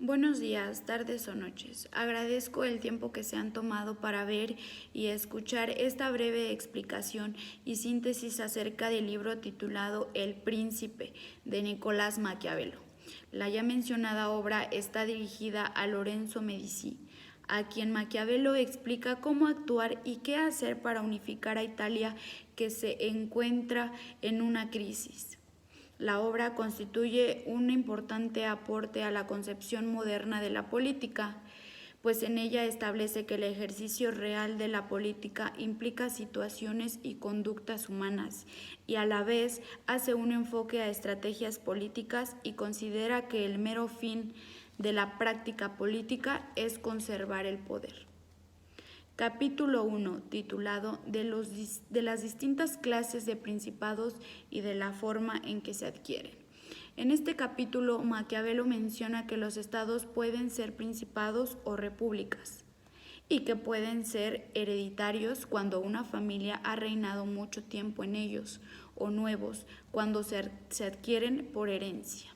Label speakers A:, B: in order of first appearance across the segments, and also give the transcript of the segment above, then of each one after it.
A: Buenos días, tardes o noches. Agradezco el tiempo que se han tomado para ver y escuchar esta breve explicación y síntesis acerca del libro titulado El Príncipe de Nicolás Maquiavelo. La ya mencionada obra está dirigida a Lorenzo Medici, a quien Maquiavelo explica cómo actuar y qué hacer para unificar a Italia que se encuentra en una crisis. La obra constituye un importante aporte a la concepción moderna de la política, pues en ella establece que el ejercicio real de la política implica situaciones y conductas humanas y a la vez hace un enfoque a estrategias políticas y considera que el mero fin de la práctica política es conservar el poder. Capítulo 1, titulado de las distintas clases de principados y de la forma en que se adquieren. En este capítulo, Maquiavelo menciona que los estados pueden ser principados o repúblicas y que pueden ser hereditarios cuando una familia ha reinado mucho tiempo en ellos, o nuevos cuando se adquieren por herencia.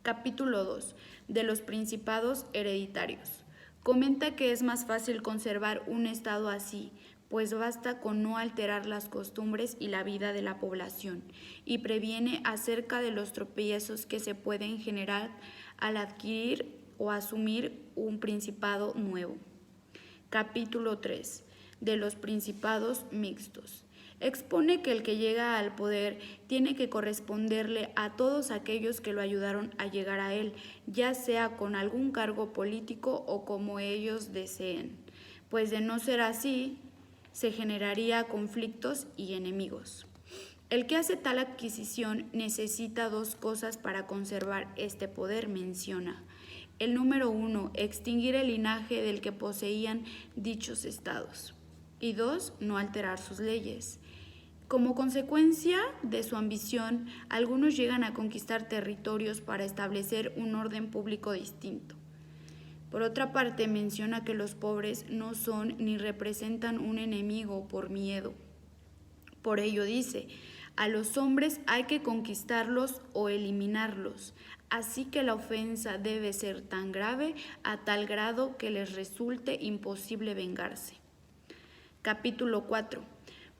A: Capítulo 2, de los principados hereditarios. Comenta que es más fácil conservar un estado así, pues basta con no alterar las costumbres y la vida de la población, y previene acerca de los tropiezos que se pueden generar al adquirir o asumir un principado nuevo. Capítulo 3. De los principados mixtos. Expone que el que llega al poder tiene que corresponderle a todos aquellos que lo ayudaron a llegar a él, ya sea con algún cargo político o como ellos deseen, pues de no ser así, se generaría conflictos y enemigos. El que hace tal adquisición necesita dos cosas para conservar este poder, menciona. El número 1, extinguir el linaje del que poseían dichos estados. Y 2, no alterar sus leyes. Como consecuencia de su ambición, algunos llegan a conquistar territorios para establecer un orden público distinto. Por otra parte, menciona que los pobres no son ni representan un enemigo por miedo. Por ello dice, a los hombres hay que conquistarlos o eliminarlos, así que la ofensa debe ser tan grave a tal grado que les resulte imposible vengarse. Capítulo 4.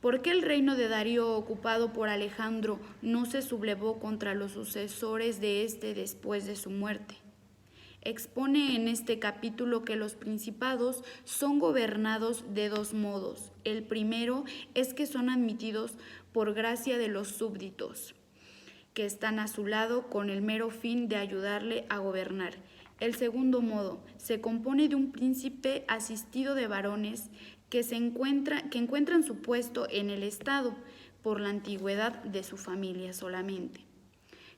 A: ¿Por qué el reino de Darío ocupado por Alejandro no se sublevó contra los sucesores de éste después de su muerte? Expone en este capítulo que los principados son gobernados de dos modos. El primero es que son admitidos por gracia de los súbditos, que están a su lado con el mero fin de ayudarle a gobernar. El segundo modo se compone de un príncipe asistido de varones que encuentran su puesto en el Estado por la antigüedad de su familia solamente.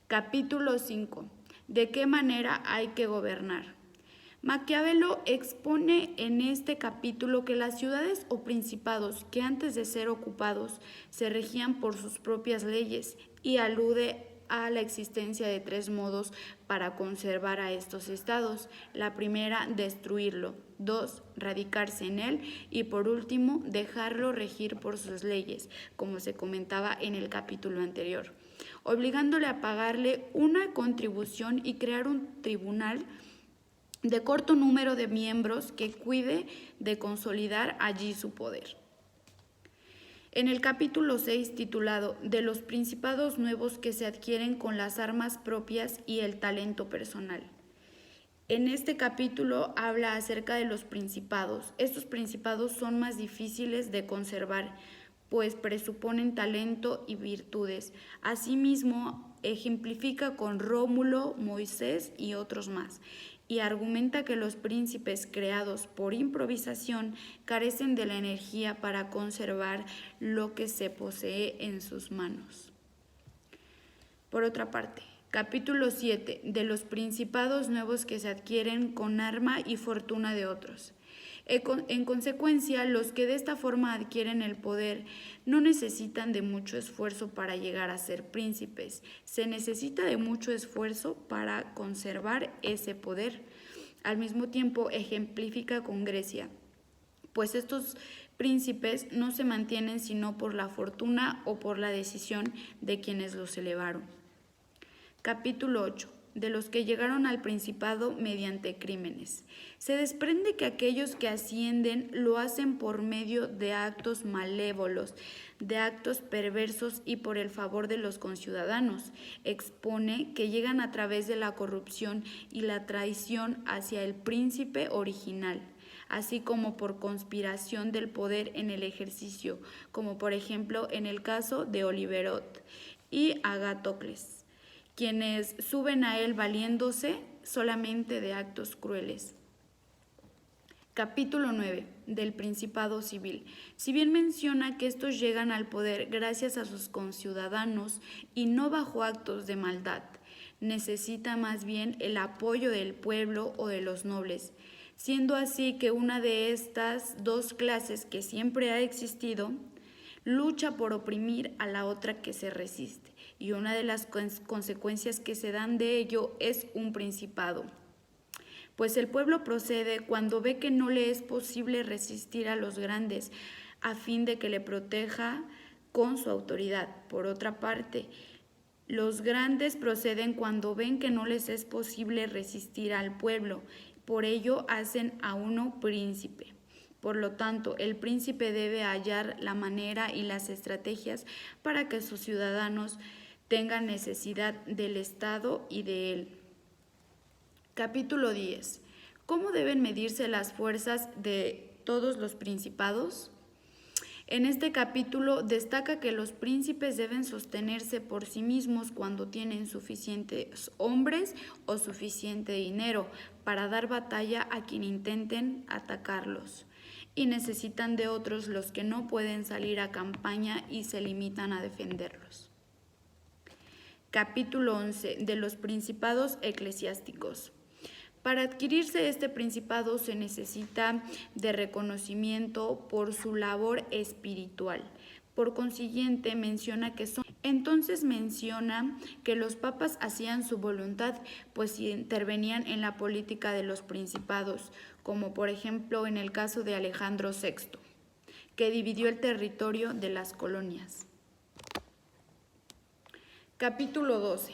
A: Capítulo 5. ¿De qué manera hay que gobernar? Maquiavelo expone en este capítulo que las ciudades o principados que antes de ser ocupados se regían por sus propias leyes y alude a la existencia de tres modos para conservar a estos estados. La primera, destruirlo. 2, radicarse en él. Y por último, dejarlo regir por sus leyes, como se comentaba en el capítulo anterior, obligándole a pagarle una contribución y crear un tribunal de corto número de miembros que cuide de consolidar allí su poder. En el capítulo 6, titulado De los principados nuevos que se adquieren con las armas propias y el talento personal. En este capítulo habla acerca de los principados. Estos principados son más difíciles de conservar, pues presuponen talento y virtudes. Asimismo, ejemplifica con Rómulo, Moisés y otros más, y argumenta que los príncipes creados por improvisación carecen de la energía para conservar lo que se posee en sus manos. Por otra parte, capítulo 7, de los principados nuevos que se adquieren con arma y fortuna de otros. En consecuencia, los que de esta forma adquieren el poder no necesitan de mucho esfuerzo para llegar a ser príncipes. Se necesita de mucho esfuerzo para conservar ese poder. Al mismo tiempo, ejemplifica con Grecia, pues estos príncipes no se mantienen sino por la fortuna o por la decisión de quienes los elevaron. Capítulo 8. de los que llegaron al principado mediante crímenes. Se desprende que aquellos que ascienden lo hacen por medio de actos malévolos, de actos perversos y por el favor de los conciudadanos. Expone que llegan a través de la corrupción y la traición hacia el príncipe original, así como por conspiración del poder en el ejercicio, como por ejemplo en el caso de Oliverot y Agatocles, quienes suben a él valiéndose solamente de actos crueles. Capítulo 9 del Principado Civil. Si bien menciona que estos llegan al poder gracias a sus conciudadanos y no bajo actos de maldad, necesita más bien el apoyo del pueblo o de los nobles, siendo así que una de estas dos clases que siempre ha existido lucha por oprimir a la otra que se resiste, y una de las consecuencias que se dan de ello es un principado. Pues el pueblo procede cuando ve que no le es posible resistir a los grandes a fin de que le proteja con su autoridad. Por otra parte, los grandes proceden cuando ven que no les es posible resistir al pueblo, por ello hacen a uno príncipe. Por lo tanto, el príncipe debe hallar la manera y las estrategias para que sus ciudadanos tengan necesidad del Estado y de él. Capítulo 10. ¿Cómo deben medirse las fuerzas de todos los principados? En este capítulo destaca que los príncipes deben sostenerse por sí mismos cuando tienen suficientes hombres o suficiente dinero para dar batalla a quien intenten atacarlos, y necesitan de otros los que no pueden salir a campaña y se limitan a defenderlos. Capítulo 11 de los principados eclesiásticos. Para adquirirse este principado se necesita de reconocimiento por su labor espiritual. Por consiguiente, menciona que los papas hacían su voluntad, pues intervenían en la política de los principados, como por ejemplo en el caso de Alejandro VI, que dividió el territorio de las colonias. Capítulo 12.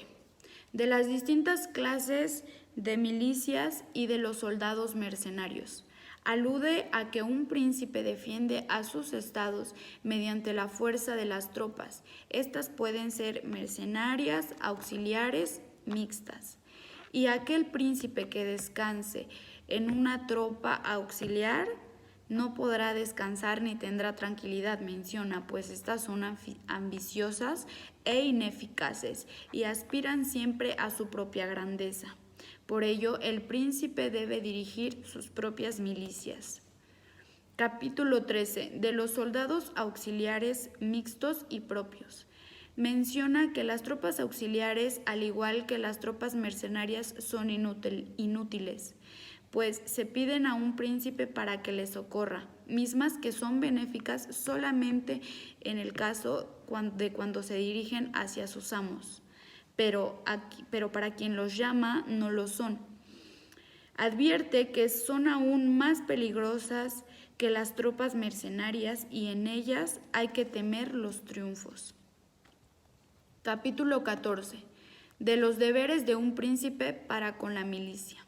A: De las distintas clases de milicias y de los soldados mercenarios. Alude a que un príncipe defiende a sus estados mediante la fuerza de las tropas. Estas pueden ser mercenarias, auxiliares, mixtas. Y aquel príncipe que descanse en una tropa auxiliar no podrá descansar ni tendrá tranquilidad, menciona, pues estas son ambiciosas e ineficaces y aspiran siempre a su propia grandeza. Por ello, el príncipe debe dirigir sus propias milicias. Capítulo 13. De los soldados auxiliares mixtos y propios. Menciona que las tropas auxiliares, al igual que las tropas mercenarias, son inútiles, pues se piden a un príncipe para que les socorra, mismas que son benéficas solamente en el caso de cuando se dirigen hacia sus amos. Pero para quien los llama no lo son. Advierte que son aún más peligrosas que las tropas mercenarias y en ellas hay que temer los triunfos. Capítulo 14. De los deberes de un príncipe para con la milicia.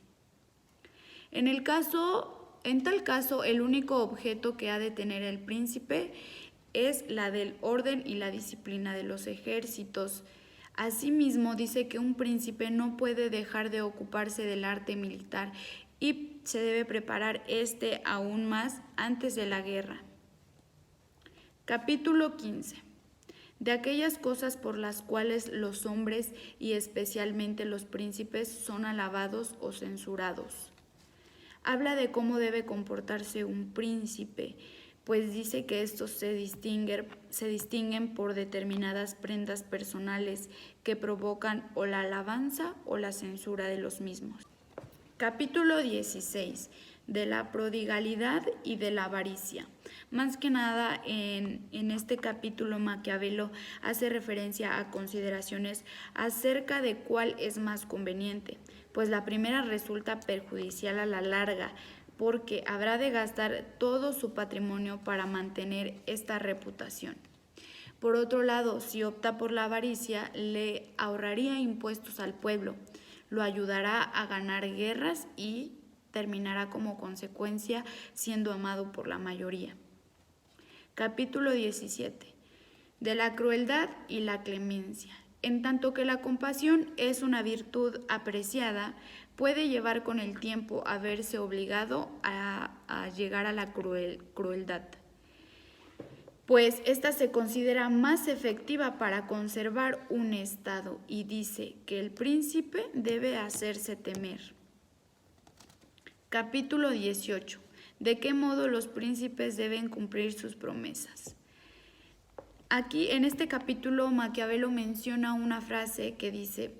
A: En tal caso, el único objeto que ha de tener el príncipe es la del orden y la disciplina de los ejércitos. Asimismo, dice que un príncipe no puede dejar de ocuparse del arte militar y se debe preparar aún más antes de la guerra. Capítulo 15. De aquellas cosas por las cuales los hombres y especialmente los príncipes son alabados o censurados. Habla de cómo debe comportarse un príncipe, pues dice que estos se distinguen por determinadas prendas personales que provocan o la alabanza o la censura de los mismos. Capítulo 16. De la prodigalidad y de la avaricia. Más que nada en este capítulo Maquiavelo hace referencia a consideraciones acerca de cuál es más conveniente, pues la primera resulta perjudicial a la larga, porque habrá de gastar todo su patrimonio para mantener esta reputación. Por otro lado, si opta por la avaricia, le ahorraría impuestos al pueblo, lo ayudará a ganar guerras y terminará como consecuencia siendo amado por la mayoría. Capítulo 17. De la crueldad y la clemencia. En tanto que la compasión es una virtud apreciada, puede llevar con el tiempo a verse obligado a llegar a la crueldad, pues ésta se considera más efectiva para conservar un estado y dice que el príncipe debe hacerse temer. Capítulo 18. ¿De qué modo los príncipes deben cumplir sus promesas? Aquí en este capítulo Maquiavelo menciona una frase que dice,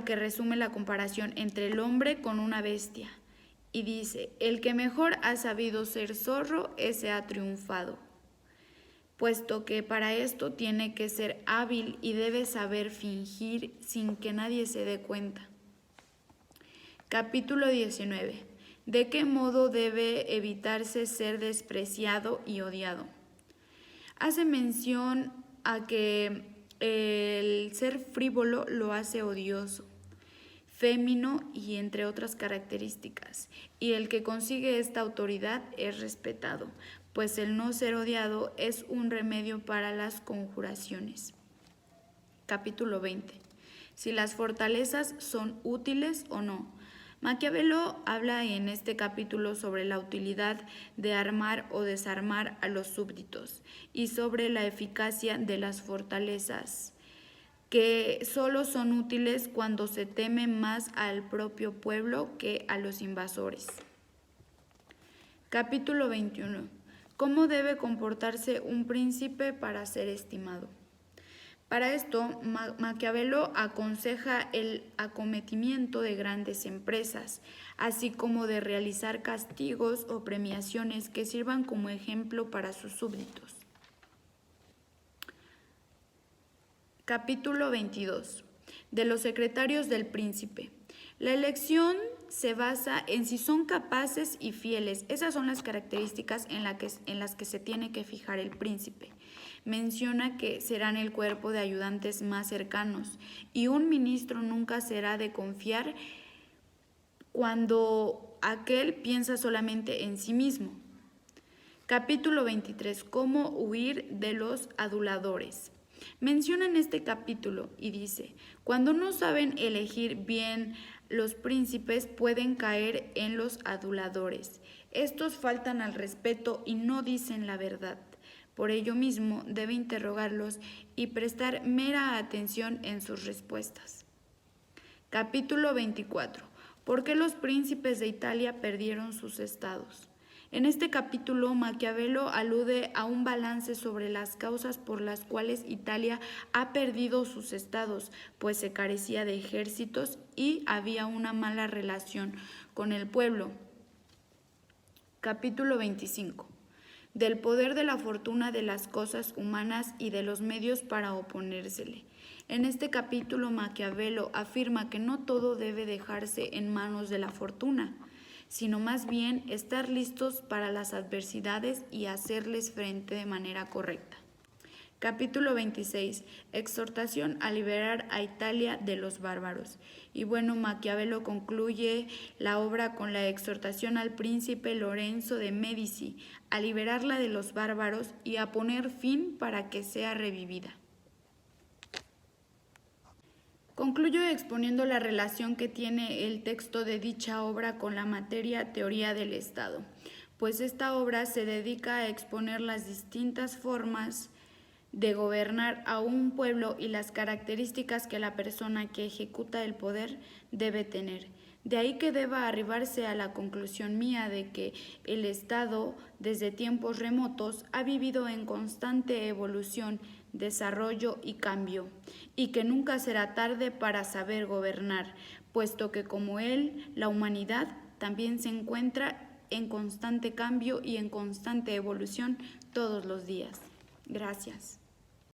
A: que resume la comparación entre el hombre con una bestia. Y dice, el que mejor ha sabido ser zorro, ese ha triunfado, puesto que para esto tiene que ser hábil y debe saber fingir sin que nadie se dé cuenta. Capítulo 19. ¿De qué modo debe evitarse ser despreciado y odiado? Hace mención a que el ser frívolo lo hace odioso, fémino y entre otras características, y el que consigue esta autoridad es respetado, pues el no ser odiado es un remedio para las conjuraciones. Capítulo 20. Si las fortalezas son útiles o no. Maquiavelo habla en este capítulo sobre la utilidad de armar o desarmar a los súbditos y sobre la eficacia de las fortalezas, que solo son útiles cuando se teme más al propio pueblo que a los invasores. Capítulo 21. ¿Cómo debe comportarse un príncipe para ser estimado? Para esto, Maquiavelo aconseja el acometimiento de grandes empresas, así como de realizar castigos o premiaciones que sirvan como ejemplo para sus súbditos. Capítulo 22. De los secretarios del príncipe. La elección se basa en si son capaces y fieles. Esas son las características en las que se tiene que fijar el príncipe. Menciona que serán el cuerpo de ayudantes más cercanos y un ministro nunca será de confiar cuando aquel piensa solamente en sí mismo. Capítulo 23. ¿Cómo huir de los aduladores? Menciona en este capítulo y dice, cuando no saben elegir bien, los príncipes pueden caer en los aduladores. Estos faltan al respeto y no dicen la verdad. Por ello mismo debe interrogarlos y prestar mera atención en sus respuestas. Capítulo 24. ¿Por qué los príncipes de Italia perdieron sus estados? En este capítulo, Maquiavelo alude a un balance sobre las causas por las cuales Italia ha perdido sus estados, pues se carecía de ejércitos y había una mala relación con el pueblo. Capítulo 25. Del poder de la fortuna de las cosas humanas y de los medios para oponérsele. En este capítulo Maquiavelo afirma que no todo debe dejarse en manos de la fortuna, sino más bien estar listos para las adversidades y hacerles frente de manera correcta. Capítulo 26. Exhortación a liberar a Italia de los bárbaros. Y Maquiavelo concluye la obra con la exhortación al príncipe Lorenzo de Médici a liberarla de los bárbaros y a poner fin para que sea revivida. Concluyo exponiendo la relación que tiene el texto de dicha obra con la materia teoría del Estado, pues esta obra se dedica a exponer las distintas formas de gobernar a un pueblo y las características que la persona que ejecuta el poder debe tener. De ahí que deba arribarse a la conclusión mía de que el Estado, desde tiempos remotos, ha vivido en constante evolución, desarrollo y cambio, y que nunca será tarde para saber gobernar, puesto que como él, la humanidad también se encuentra en constante cambio y en constante evolución todos los días. Gracias.